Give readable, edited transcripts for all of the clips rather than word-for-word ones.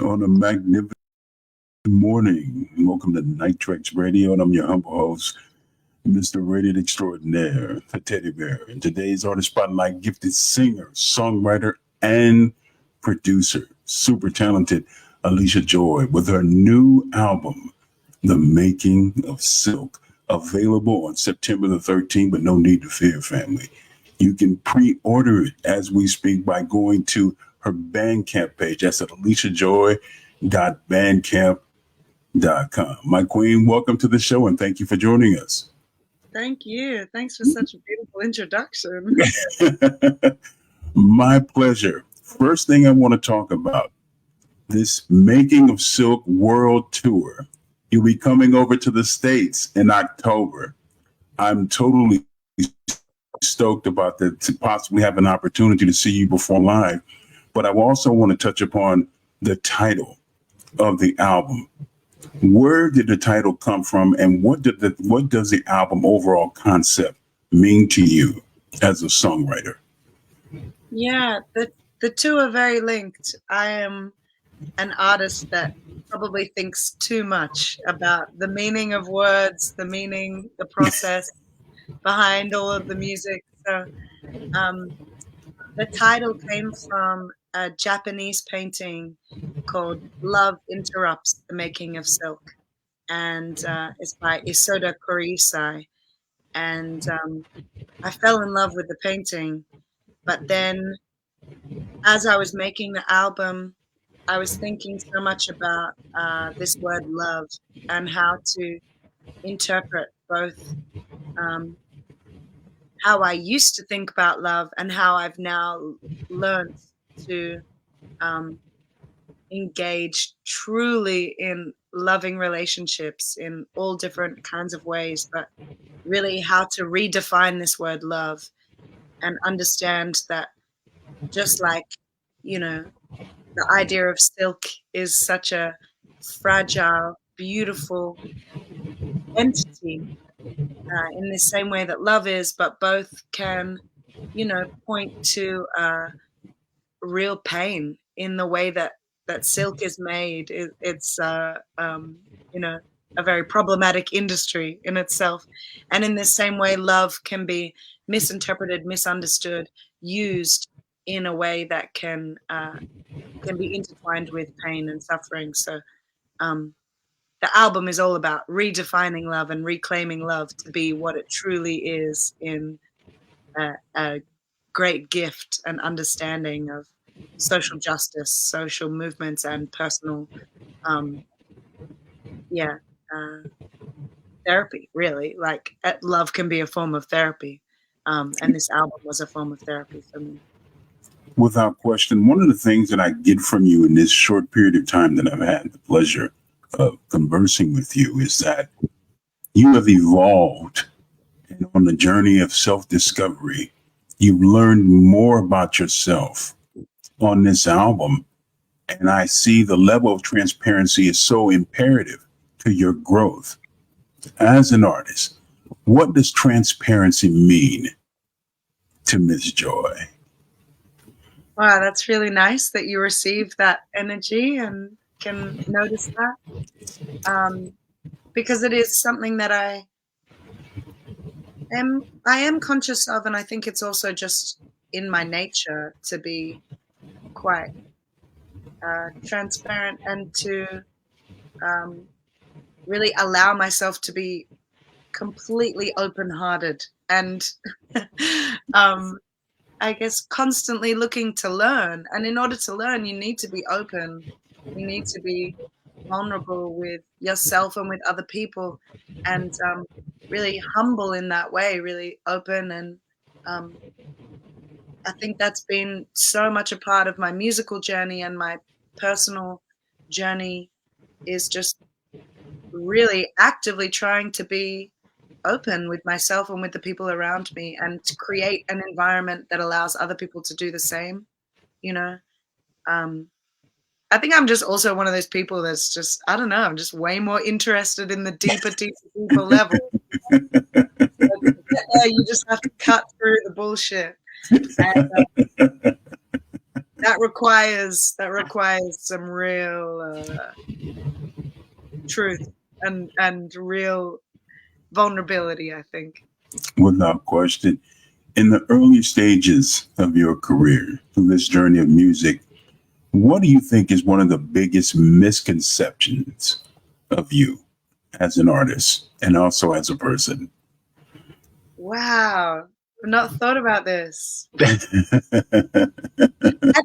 on a magnificent morning. Welcome to Night Traxx Radio, and I'm your humble host, Mr. Radiant Extraordinaire, the Teddy Bear. And today's Artist Spotlight gifted singer, songwriter, and producer, super talented Allysha Joy, with her new album, The Making of Silk, available on September the 13th, but no need to fear, family. You can pre-order it as we speak by going to her Bandcamp page. That's at AllyshaJoy.bandcamp.com. My queen, welcome to the show and thank you for joining us. Thank you. Thanks for such a beautiful introduction. My pleasure. First thing I want to talk about, this Making of Silk World Tour. You'll be coming over to the States in October. I'm totally stoked about that, to possibly have an opportunity to see you perform live. But I also want to touch upon the title of the album. Where did the title come from, and what does the album overall concept mean to you as a songwriter? Yeah, the two are very linked. I am an artist that probably thinks too much about the meaning of words, the process behind all of the music. So the title came from a Japanese painting called Love Interrupts the Making of Silk. And it's by Isoda Koreisai. And I fell in love with the painting. But then as I was making the album, I was thinking so much about this word love and how to interpret both how I used to think about love and how I've now learned to engage truly in loving relationships in all different kinds of ways, but really how to redefine this word love and understand that just like, the idea of silk is such a fragile, beautiful entity in the same way that love is, but both can, point to real pain in the way that silk is made. It's a very problematic industry in itself. And in the same way, love can be misinterpreted, misunderstood, used in a way that can be intertwined with pain and suffering. So the album is all about redefining love and reclaiming love to be what it truly is in a great gift and understanding of social justice, social movements, and personal, therapy, really. Like love can be a form of therapy. And this album was a form of therapy for me. Without question, one of the things that I get from you in this short period of time that I've had the pleasure of conversing with you is that you have evolved, and on the journey of self-discovery, you've learned more about yourself on this album. And I see the level of transparency is so imperative to your growth as an artist. What does transparency mean to Miss Joy? Wow, that's really nice that you received that energy and can notice that. Because it is something that I am conscious of, and I think it's also just in my nature to be quite transparent and to really allow myself to be completely open-hearted and I guess constantly looking to learn. And in order to learn, you need to be open. You need to be vulnerable with yourself and with other people, and really humble in that way, really open. And I think that's been so much a part of my musical journey, and my personal journey is just really actively trying to be open with myself and with the people around me, and to create an environment that allows other people to do the same. I think I'm just also one of those people that's just, I don't know, I'm just way more interested in the deeper level. You just have to cut through the bullshit. And that requires some real truth and real vulnerability, I think. Without question. In the early stages of your career, through this journey of music, what do you think is one of the biggest misconceptions of you as an artist and also as a person? Wow. I've not thought about this. I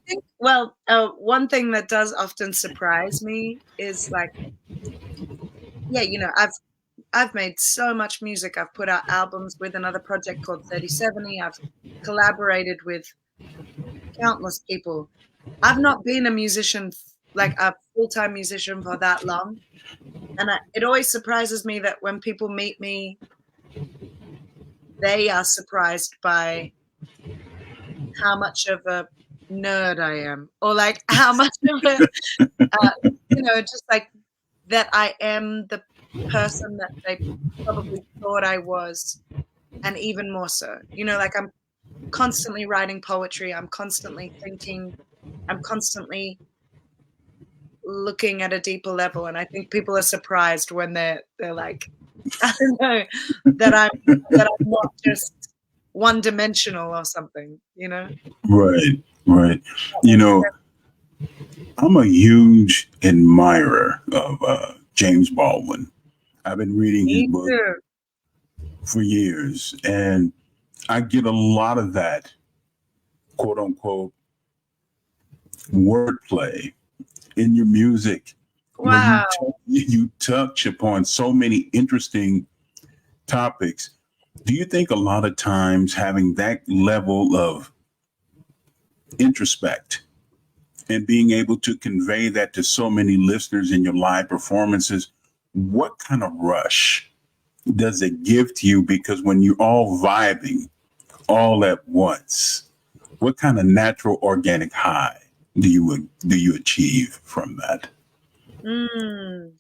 think, well, one thing that does often surprise me is like, yeah, you know, I've made so much music. I've put out albums with another project called 3070. I've collaborated with countless people. I've not been a musician, like a full-time musician, for that long. And it always surprises me that when people meet me, they are surprised by how much of a nerd I am, or like how much of a, you know, just like that I am the person that they probably thought I was, and even more so. You know, like I'm constantly writing poetry, I'm constantly thinking, I'm constantly looking at a deeper level, and I think people are surprised when they're like, I don't know, that I'm not just one dimensional or something, you know? Right, right. You know, I'm a huge admirer of James Baldwin. I've been reading his Me book too. for years, and I get a lot of that quote unquote wordplay in your music. Wow. You touch upon so many interesting topics. Do you think a lot of times having that level of introspect and being able to convey that to so many listeners in your live performances, what kind of rush does it give to you? Because when you're all vibing all at once, what kind of natural organic high do you achieve from that? Mm.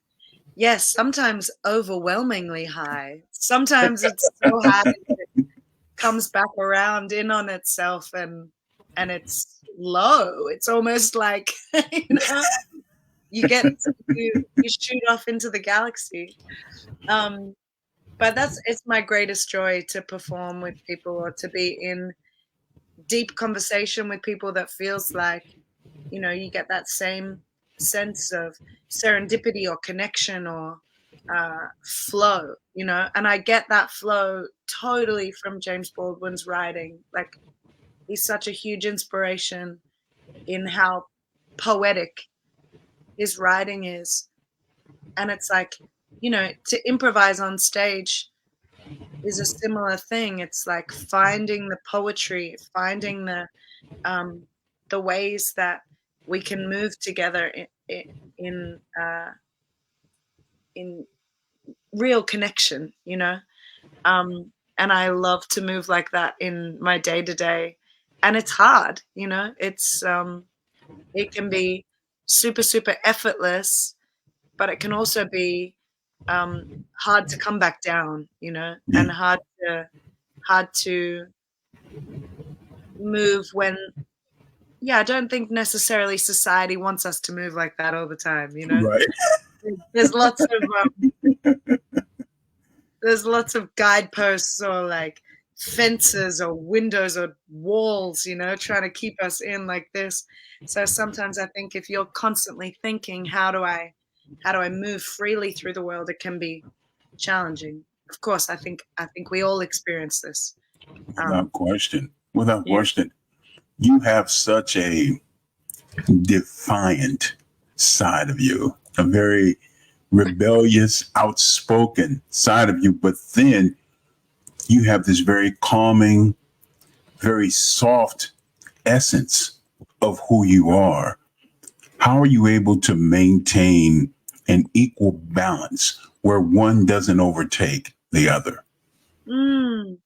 Yes, sometimes overwhelmingly high. Sometimes it's so high that it comes back around in on itself, and it's low. It's almost like, you know, you get you shoot off into the galaxy. Um, but it's my greatest joy to perform with people, or to be in deep conversation with people that feels like, you know, you get that same sense of serendipity or connection or flow, you know. And I get that flow totally from James Baldwin's writing. Like, he's such a huge inspiration in how poetic his writing is. And it's like, you know, to improvise on stage is a similar thing. It's like finding the poetry, finding um, the ways that we can move together in in real connection, you know. And I love to move like that in my day to day, and it's hard, you know. It can be super effortless, but it can also be hard to come back down, you know, Yeah, and hard to move when, yeah, I don't think necessarily society wants us to move like that all the time, you know. right. There's lots of guideposts, or like fences or windows or walls, you know, trying to keep us in like this. So sometimes I think if you're constantly thinking, how do I move freely through the world, it can be challenging. Of course, I think we all experience this. Without question. Without Yeah. question. You have such a defiant side of you, a very rebellious, outspoken side of you, but then you have this very calming, very soft essence of who you are. How are you able to maintain an equal balance where one doesn't overtake the other? Mm.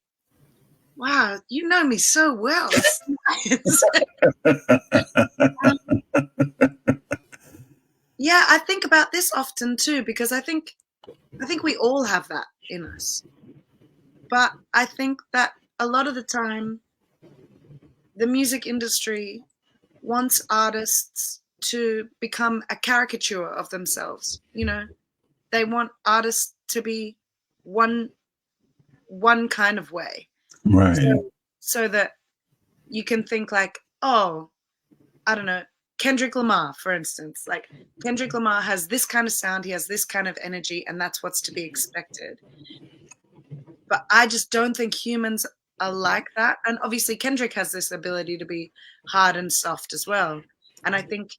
Wow, you know me so well. It's yeah, I think about this often too, because I think we all have that in us. But I think that a lot of the time the music industry wants artists to become a caricature of themselves. You know, they want artists to be one kind of way. Right. So that you can think like, oh, I don't know, Kendrick Lamar, for instance. Like Kendrick Lamar has this kind of sound, he has this kind of energy, and that's what's to be expected. But I just don't think humans are like that. And obviously Kendrick has this ability to be hard and soft as well. And I think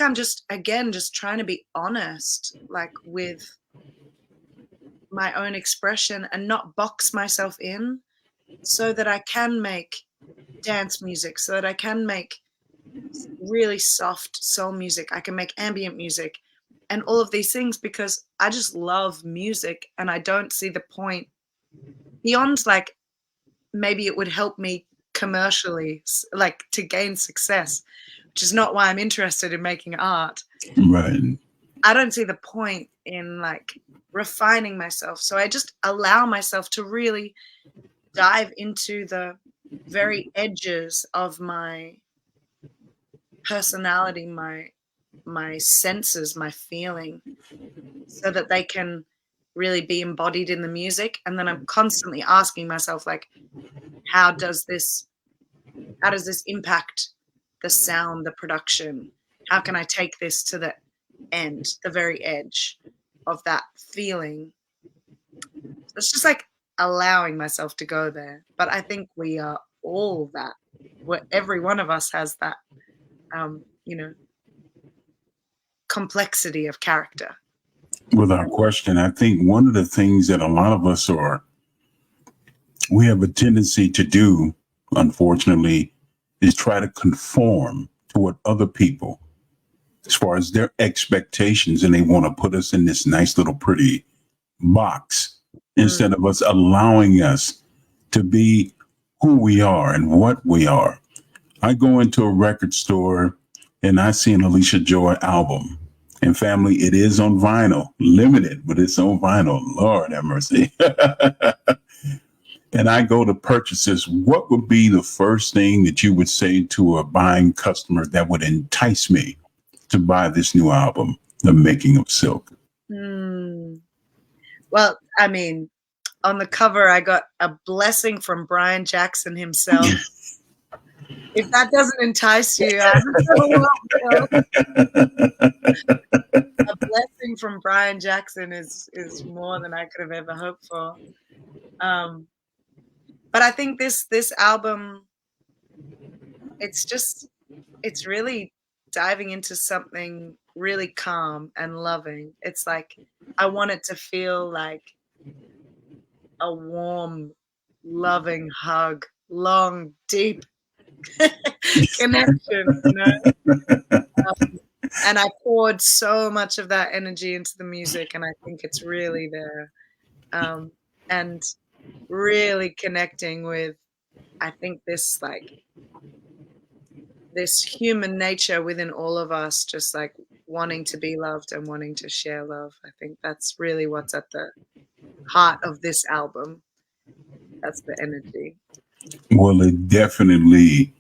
I'm just again just trying to be honest, like with my own expression and not box myself in, so that I can make dance music, so that I can make really soft soul music, I can make ambient music and all of these things, because I just love music and I don't see the point beyond, like, maybe it would help me commercially, like to gain success, which is not why I'm interested in making art. Right. I don't see the point in like refining myself. So I just allow myself to really dive into the very edges of my personality, my senses, my feeling, so that they can really be embodied in the music. And then I'm constantly asking myself, like, how does this impact the sound, the production? How can I take this to the end, the very edge of that feeling? It's just like allowing myself to go there. But I think we are all that. Every one of us has that, you know, complexity of character. Without question, I think one of the things that a lot of us we have a tendency to do, unfortunately, is try to conform to what other people, as far as their expectations, and they want to put us in this nice little pretty box instead of us allowing us to be who we are and what we are. I go into a record store and I see an Allysha Joy album. And family, it is on vinyl, limited, but it's on vinyl. Lord have mercy. And I go to purchase this. What would be the first thing that you would say to a buying customer that would entice me to buy this new album, The Making of Silk? Well, I mean, on the cover, I got a blessing from Brian Jackson himself. If that doesn't entice you, I don't know what will. A blessing from Brian Jackson is more than I could have ever hoped for. But I think this album, it's really diving into something really calm and loving. It's like I want it to feel like a warm, loving hug, long, deep connection, you know? And I poured so much of that energy into the music, and I think it's really there. And really connecting with, I think, this human nature within all of us, just like wanting to be loved and wanting to share love. I think that's really what's at the heart of this album. That's the energy. Well, it definitely,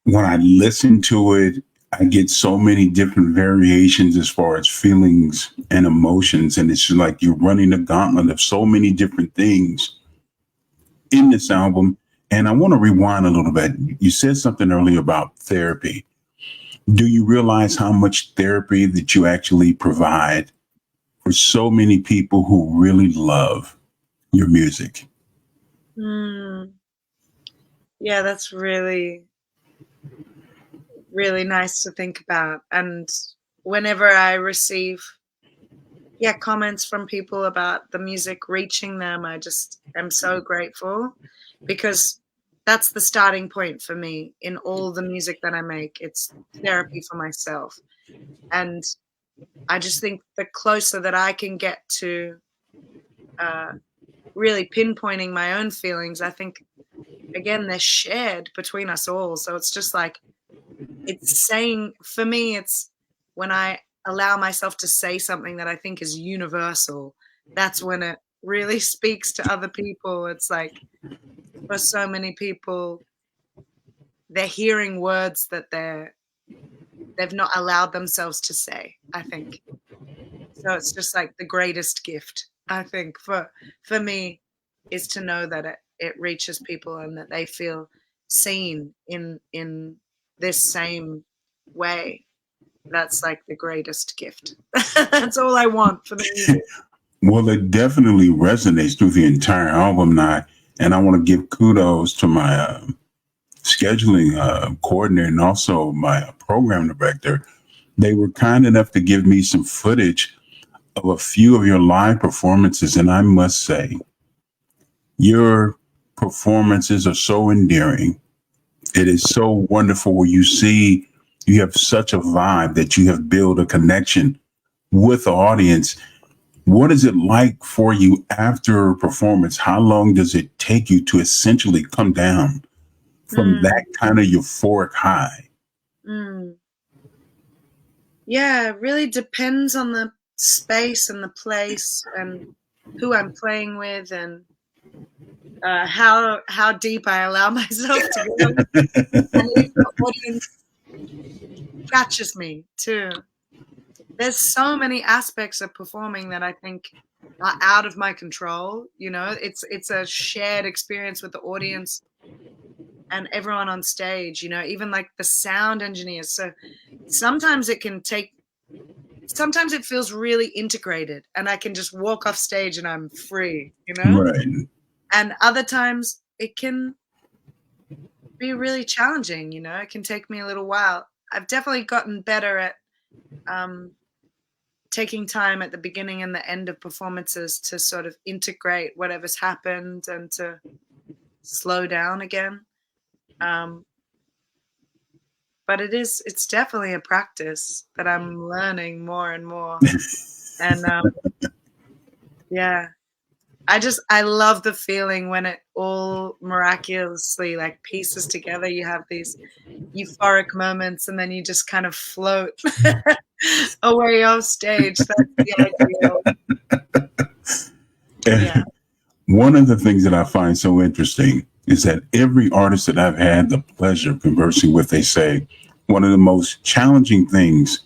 when I listen to it, I get so many different variations as far as feelings and emotions. And it's just like you're running a gauntlet of so many different things in this album. And I want to rewind a little bit. You said something earlier about therapy. Do you realize how much therapy that you actually provide for so many people who really love your music? Yeah, that's really, really nice to think about. And whenever I receive comments from people about the music reaching them, I just am so grateful, because that's the starting point for me in all the music that I make. It's therapy for myself. And I just think the closer that I can get to really pinpointing my own feelings, I think, again, they're shared between us all. So it's just like, it's saying, for me, it's when I allow myself to say something that I think is universal, that's when it really speaks to other people. It's like, for so many people, they're hearing words that they've not allowed themselves to say, I think. So it's just like the greatest gift, I think, for me, is to know that it reaches people and that they feel seen in this same way. That's like the greatest gift. That's all I want for the music. Well, it definitely resonates through the entire album now. And I want to give kudos to my scheduling coordinator and also my program director. They were kind enough to give me some footage of a few of your live performances. And I must say, your performances are so endearing. It is so wonderful where you see you have such a vibe that you have built a connection with the audience. What is it like for you after a performance? How long does it take you to essentially come down from that kind of euphoric high? Yeah, it really depends on the space and the place and who I'm playing with and how deep I allow myself to go. And if the audience catches me too. There's so many aspects of performing that I think are out of my control. You know, it's a shared experience with the audience and everyone on stage, you know, even like the sound engineers. So sometimes it feels really integrated and I can just walk off stage and I'm free, you know? Right. And other times it can be really challenging, you know, it can take me a little while. I've definitely gotten better at taking time at the beginning and the end of performances to sort of integrate whatever's happened and to slow down again. But it's definitely a practice that I'm learning more and more. And yeah, I love the feeling when it all miraculously like pieces together. You have these euphoric moments and then you just kind of float away off stage. That's the ideal. Yeah. One of the things that I find so interesting is that every artist that I've had the pleasure of conversing with, they say one of the most challenging things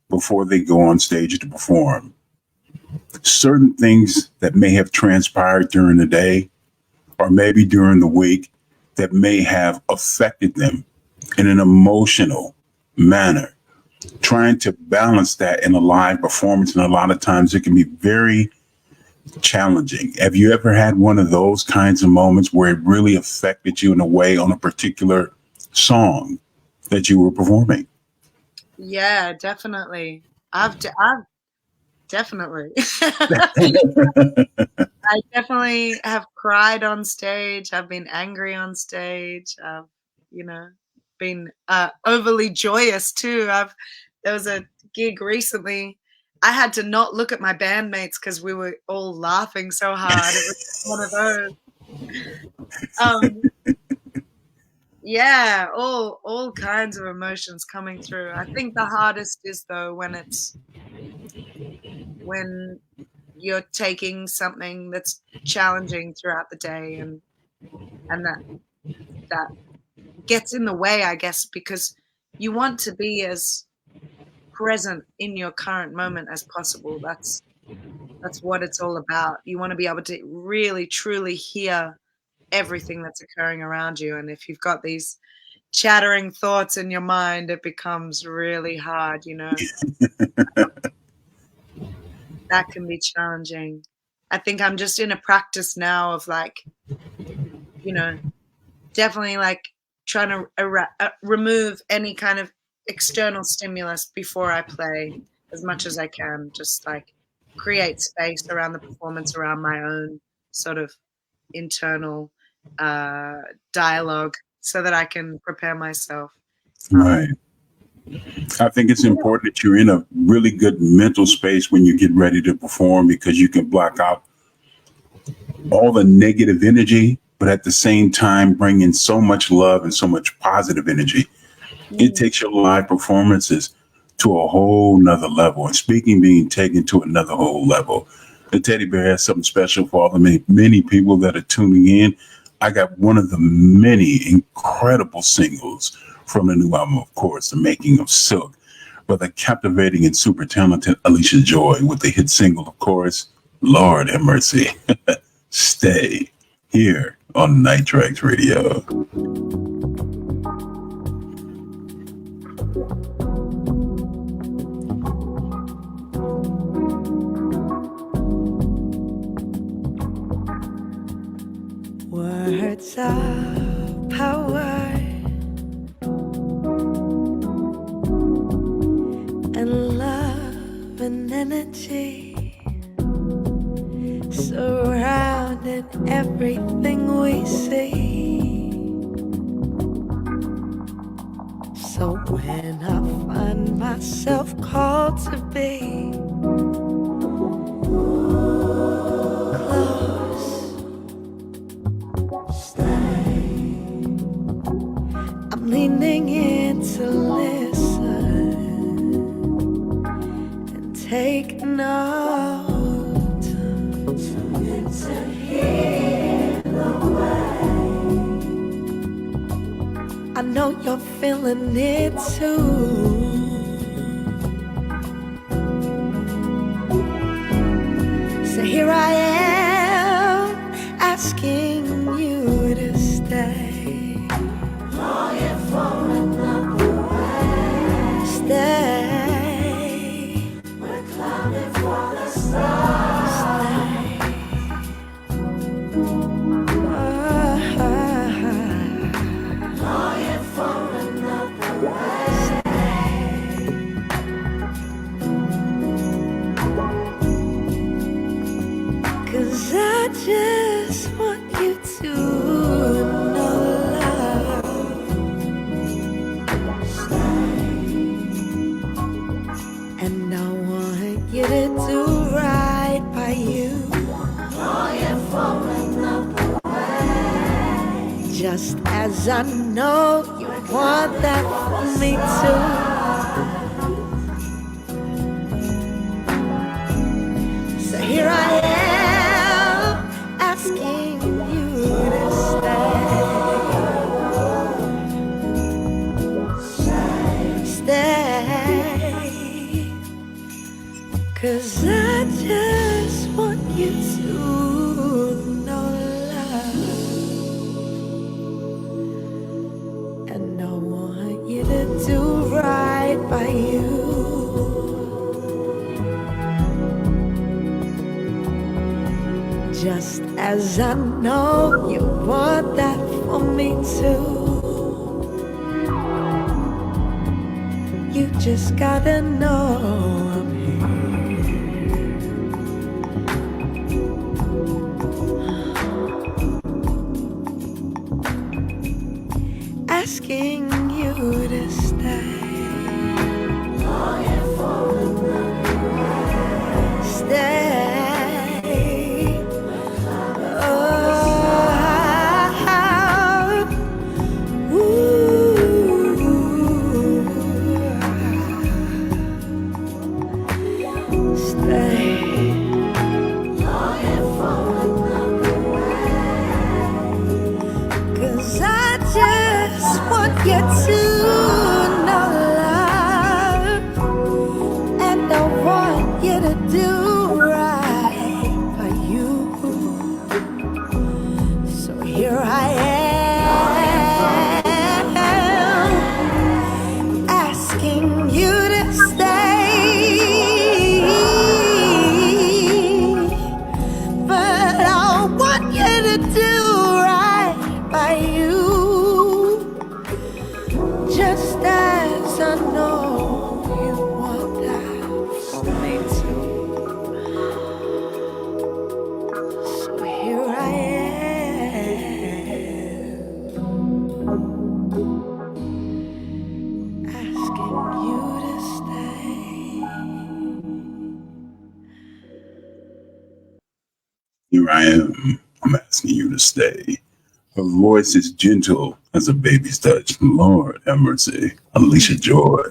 before they go on stage to perform, certain things that may have transpired during the day or maybe during the week that may have affected them in an emotional manner, trying to balance that in a live performance. And a lot of times it can be very challenging. Have you ever had one of those kinds of moments where it really affected you in a way on a particular song that you were performing? Yeah, definitely. I've definitely. I definitely have cried on stage. I've been angry on stage. I've, you know, been overly joyous too. There was a gig recently. I had to not look at my bandmates because we were all laughing so hard. It was one of those. Yeah, all kinds of emotions coming through. I think the hardest is though when you're taking something that's challenging throughout the day and that gets in the way, I guess, because you want to be as present in your current moment as possible. That's what it's all about. You want to be able to really truly hear everything that's occurring around you. And if you've got these chattering thoughts in your mind, it becomes really hard, you know. That can be challenging. I think I'm just in a practice now of like, you know, definitely like trying to remove any kind of external stimulus before I play as much as I can. Just like create space around the performance, around my own sort of internal dialogue so that I can prepare myself. Right. I think it's important that you're in a really good mental space when you get ready to perform, because you can block out all the negative energy, but at the same time bring in so much love and so much positive energy. It takes your live performances to a whole nother level. And speaking being taken to another whole level, the Teddy Bear has something special for all the many people that are tuning in. I got one of the many incredible singles from the new album, of course, The Making of Silk, by the captivating and super talented Allysha Joy with the hit single, of course, Lord Have Mercy, Stay, here on Night Traxx Radio. Words of power and love and energy surrounding everything we see. So when I find myself called to be leaning in to listen and take note, to hear the way. I know you're feeling it too. So here I am asking you to stay. Longing for another way. Stay. We're climbing for the stars. Stay. Longing for another way. Stay. 'Cause I just want you to know. And I want you to do right by you. Longing for another way. Just as I know you want that for me too. So here I am asking you to stay. Stay. 'Cause I just want you to know love. And I want you to do right by you. Just as I know you want that for me too. You just gotta know I'm here. Asking you to stay. Longing for another way. Stay. You to know love, and I want you to do right by you. So here I am asking you to stay, but I want you to do right by you. Just as I know you want that for me too. So here I am asking you to stay. Here I am. I'm asking you to stay. Her voice is gentle as a baby's touch. Lord have mercy. Allysha Joy.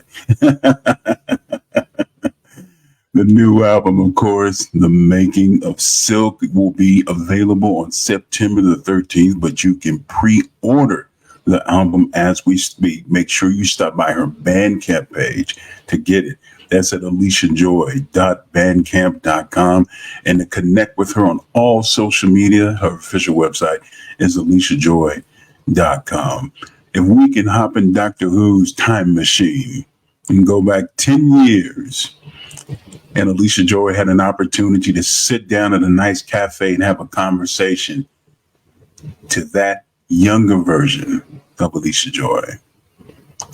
The new album, of course, The Making of Silk, will be available on September the 13th, but you can pre-order the album as we speak. Make sure you stop by her Bandcamp page to get it. That's at AllyshaJoy.bandcamp.com. And to connect with her on all social media, her official website is AllyshaJoy.com. If we can hop in Doctor Who's time machine and go back 10 years, and Allysha Joy had an opportunity to sit down at a nice cafe and have a conversation to that younger version of Allysha Joy,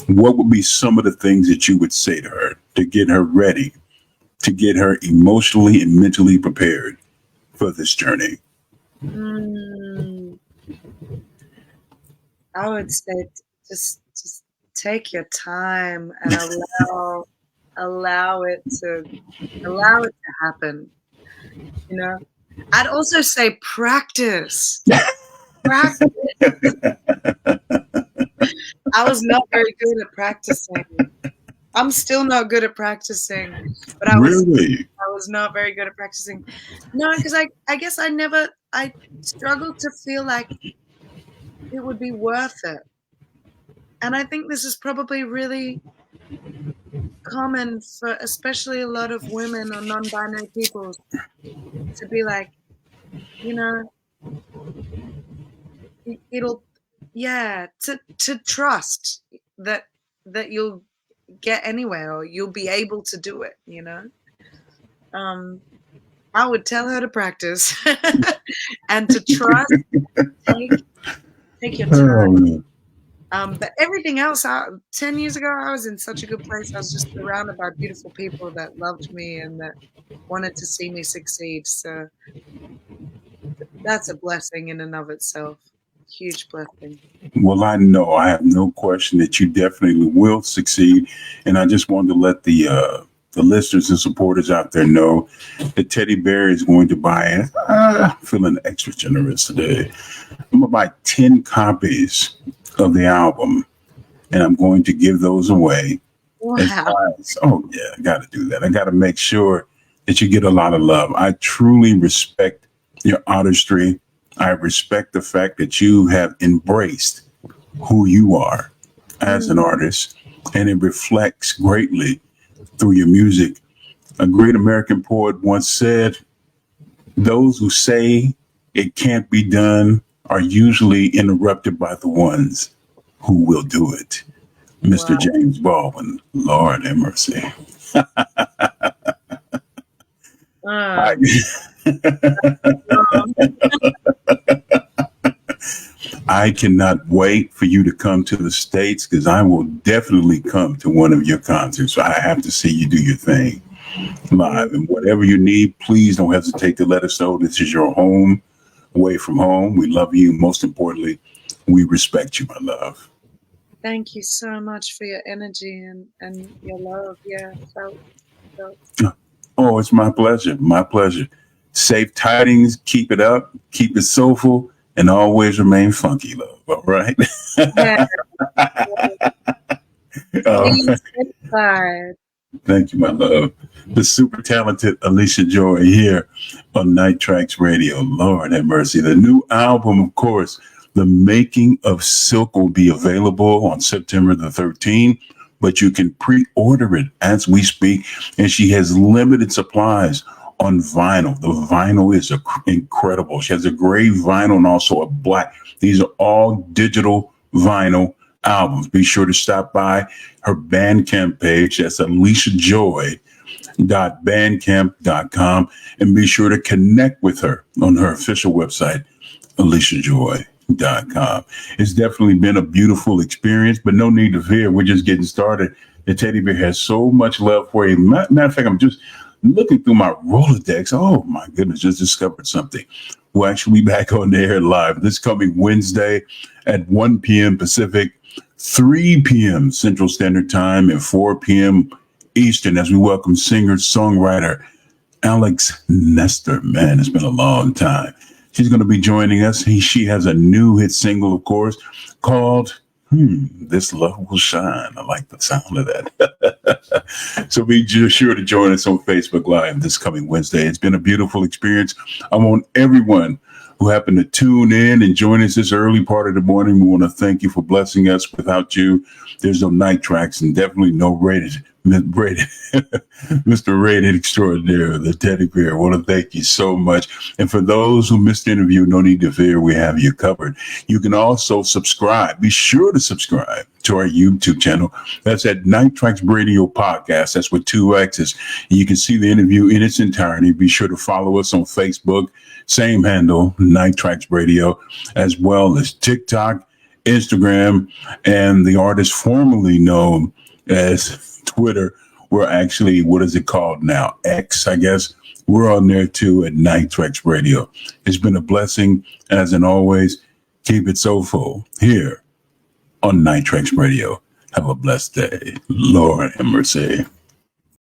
what would be some of the things that you would say to her to get her ready, to get her emotionally and mentally prepared for this journey? I would say just take your time and allow it to happen. You know, I'd also say practice. Practice. I was not very good at practicing. I'm still not good at practicing, but I was not very good at practicing. No, because I guess I struggled to feel like it would be worth it. And I think this is probably really common for especially a lot of women or non-binary people to be like, you know, to trust that you'll get anywhere or you'll be able to do it, you know. I would tell her to practice and to trust. Take your time. But everything else, 10 years ago, I was in such a good place. I was just surrounded by beautiful people that loved me and that wanted to see me succeed. So that's a blessing in and of itself. Huge blessing. Well, I know, I have no question that you definitely will succeed. And I just wanted to let the listeners and supporters out there know that Teddy Bear is going to buy, feeling extra generous today, I'm going to buy 10 copies of the album, and I'm going to give those away. Wow. Oh, yeah, I got to do that. I got to make sure that you get a lot of love. I truly respect your artistry. I respect the fact that you have embraced who you are as an artist, and it reflects greatly through your music. A great American poet once said, those who say it can't be done are usually interrupted by the ones who will do it. Mr. Wow. James Baldwin, Lord have mercy. I cannot wait for you to come to the States, because I will definitely come to one of your concerts. I have to see you do your thing live. And whatever you need, please don't hesitate to let us know. This is your home, away from home. We love you. Most importantly, we respect you, my love. Thank you so much for your energy and your love. Yeah. Oh, it's my pleasure. My pleasure. Safe tidings. Keep it up. Keep it soulful. And always remain funky, love. All right? Yeah. Thank you, my love. The super talented Allysha Joy here on Night Traxx Radio. Lord have mercy. The new album, of course, The Making of Silk, will be available on September the 13th, but you can pre-order it as we speak. And she has limited supplies on vinyl. The vinyl is incredible. She has a gray vinyl and also a black. These are all digital vinyl albums. Be sure to stop by her Bandcamp page. That's AllyshaJoy.bandcamp.com, and be sure to connect with her on her official website, AllyshaJoy.com. It's definitely been a beautiful experience, but no need to fear. We're just getting started. The Teddy Bear has so much love for you. Matter of fact, I'm just looking through my Rolodex. Oh my goodness, just discovered something. We'll actually be back on the air live this coming Wednesday at 1 p.m. Pacific, 3 p.m. Central Standard Time, and 4 p.m. Eastern, as we welcome singer-songwriter Alex Nestor. Man, it's been a long time. She's going to be joining us. She has a new hit single, of course, called This Love Will Shine. I like the sound of that. So be sure to join us on Facebook Live this coming Wednesday. It's been a beautiful experience. I want everyone who happened to tune in and join us this early part of the morning. We want to thank you for blessing us. Without you, there's no Night Traxx and definitely no Mr. Rated Extraordinaire, the teddy bear. I want to thank you so much. And for those who missed the interview, no need to fear. We have you covered. You can also subscribe. Be sure to subscribe to our YouTube channel. That's at Night Traxx Radio Podcast. That's with 2 X's. And you can see the interview in its entirety. Be sure to follow us on Facebook. Same handle, Night Traxx Radio, as well as TikTok, Instagram, and the artist formerly known as Twitter. We're actually, what is it called now? X, I guess. We're on there too at Night Traxx Radio. It's been a blessing. As in always, keep it soulful here on Night Traxx Radio. Have a blessed day. Lord have mercy.